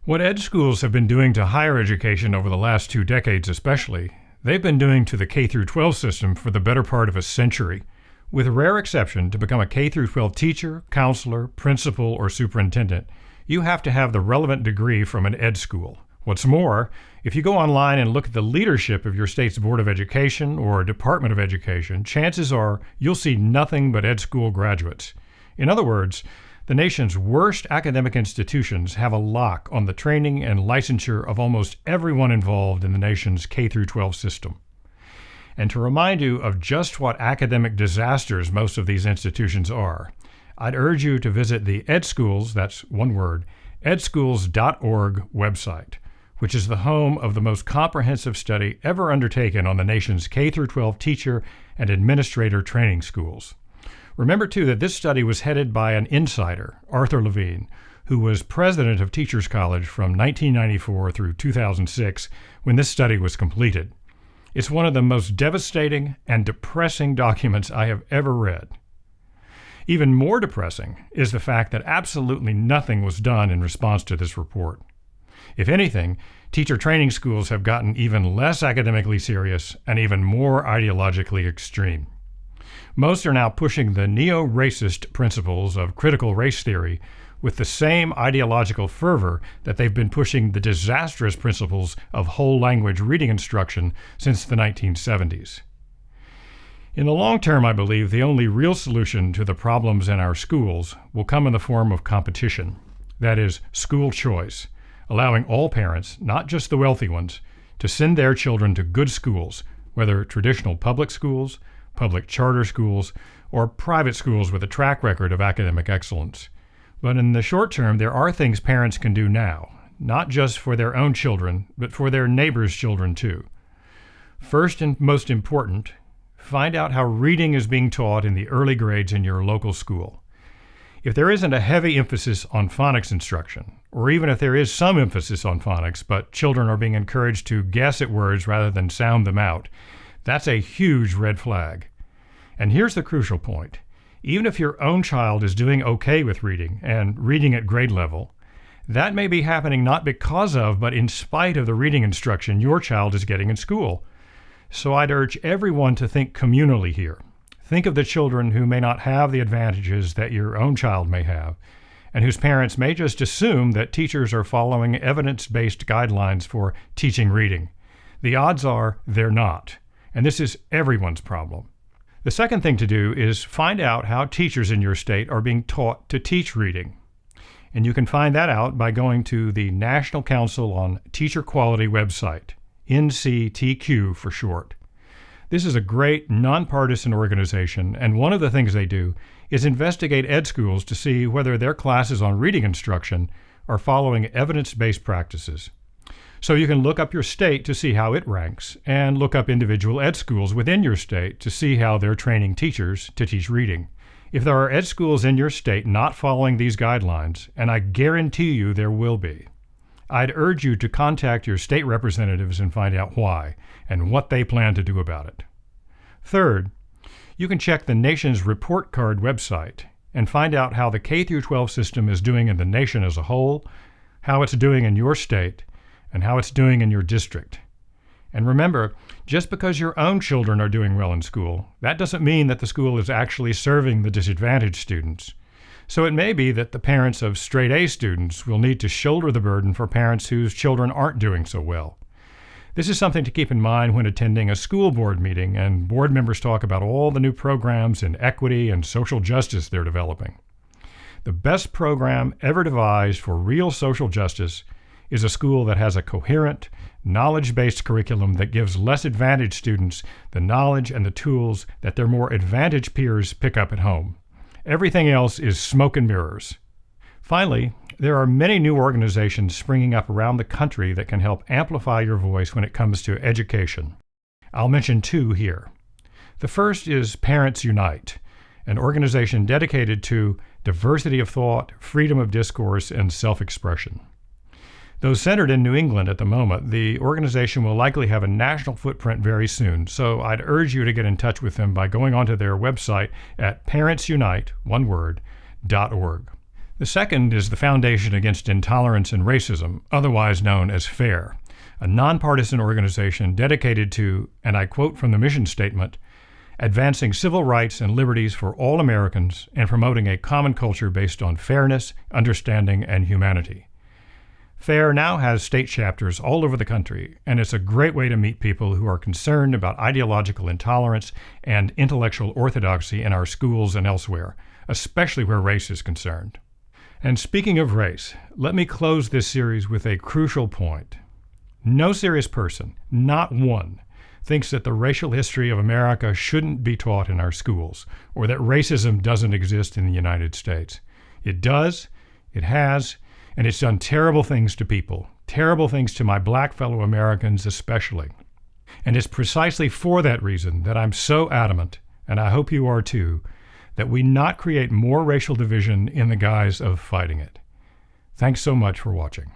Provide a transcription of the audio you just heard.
What ed schools have been doing to higher education over the last 2 decades especially, they've been doing to the K-12 system for the better part of a century. With rare exception, to become a K-12 teacher, counselor, principal, or superintendent, you have to have the relevant degree from an ed school. What's more, if you go online and look at the leadership of your state's Board of Education or Department of Education, chances are you'll see nothing but ed school graduates. In other words, the nation's worst academic institutions have a lock on the training and licensure of almost everyone involved in the nation's K-12 system. And to remind you of just what academic disasters most of these institutions are, I'd urge you to visit the EdSchools, that's one word, edschools.org website, which is the home of the most comprehensive study ever undertaken on the nation's K-12 teacher and administrator training schools. Remember, too, that this study was headed by an insider, Arthur Levine, who was president of Teachers College from 1994 through 2006 when this study was completed. It's one of the most devastating and depressing documents I have ever read. Even more depressing is the fact that absolutely nothing was done in response to this report. If anything, teacher training schools have gotten even less academically serious and even more ideologically extreme. Most are now pushing the neo-racist principles of critical race theory with the same ideological fervor that they've been pushing the disastrous principles of whole language reading instruction since the 1970s. In the long term, I believe the only real solution to the problems in our schools will come in the form of competition, that is, school choice, allowing all parents, not just the wealthy ones, to send their children to good schools, whether traditional public schools, public charter schools, or private schools with a track record of academic excellence. But in the short term, there are things parents can do now, not just for their own children, but for their neighbors' children too. First and most important, find out how reading is being taught in the early grades in your local school. If there isn't a heavy emphasis on phonics instruction, or even if there is some emphasis on phonics, but children are being encouraged to guess at words rather than sound them out, that's a huge red flag. And here's the crucial point. Even if your own child is doing okay with reading and reading at grade level, that may be happening not because of, but in spite of the reading instruction your child is getting in school. So I'd urge everyone to think communally here. Think of the children who may not have the advantages that your own child may have, and whose parents may just assume that teachers are following evidence-based guidelines for teaching reading. The odds are they're not, and this is everyone's problem. The second thing to do is find out how teachers in your state are being taught to teach reading. And you can find that out by going to the National Council on Teacher Quality website, NCTQ for short. This is a great nonpartisan organization, and one of the things they do is investigate ed schools to see whether their classes on reading instruction are following evidence-based practices. So you can look up your state to see how it ranks, and look up individual ed schools within your state to see how they're training teachers to teach reading. If there are ed schools in your state not following these guidelines, and I guarantee you there will be, I'd urge you to contact your state representatives and find out why, and what they plan to do about it. Third, you can check the nation's report card website and find out how the K-12 system is doing in the nation as a whole, how it's doing in your state, and how it's doing in your district. And remember, just because your own children are doing well in school, that doesn't mean that the school is actually serving the disadvantaged students. So it may be that the parents of straight A students will need to shoulder the burden for parents whose children aren't doing so well. This is something to keep in mind when attending a school board meeting and board members talk about all the new programs in equity and social justice they're developing. The best program ever devised for real social justice is a school that has a coherent, knowledge-based curriculum that gives less advantaged students the knowledge and the tools that their more advantaged peers pick up at home. Everything else is smoke and mirrors. Finally, there are many new organizations springing up around the country that can help amplify your voice when it comes to education. I'll mention 2 here. The first is Parents Unite, an organization dedicated to diversity of thought, freedom of discourse, and self-expression. Though centered in New England at the moment, the organization will likely have a national footprint very soon, so I'd urge you to get in touch with them by going onto their website at parentsunite.org. The second is the Foundation Against Intolerance and Racism, otherwise known as FAIR, a nonpartisan organization dedicated to, and I quote from the mission statement, advancing civil rights and liberties for all Americans and promoting a common culture based on fairness, understanding, and humanity. FAIR now has state chapters all over the country, and it's a great way to meet people who are concerned about ideological intolerance and intellectual orthodoxy in our schools and elsewhere, especially where race is concerned. And speaking of race, let me close this series with a crucial point. No serious person, not one, thinks that the racial history of America shouldn't be taught in our schools, or that racism doesn't exist in the United States. It does, it has, and it's done terrible things to people, terrible things to my black fellow Americans especially. And it's precisely for that reason that I'm so adamant, and I hope you are too, that we not create more racial division in the guise of fighting it. Thanks so much for watching.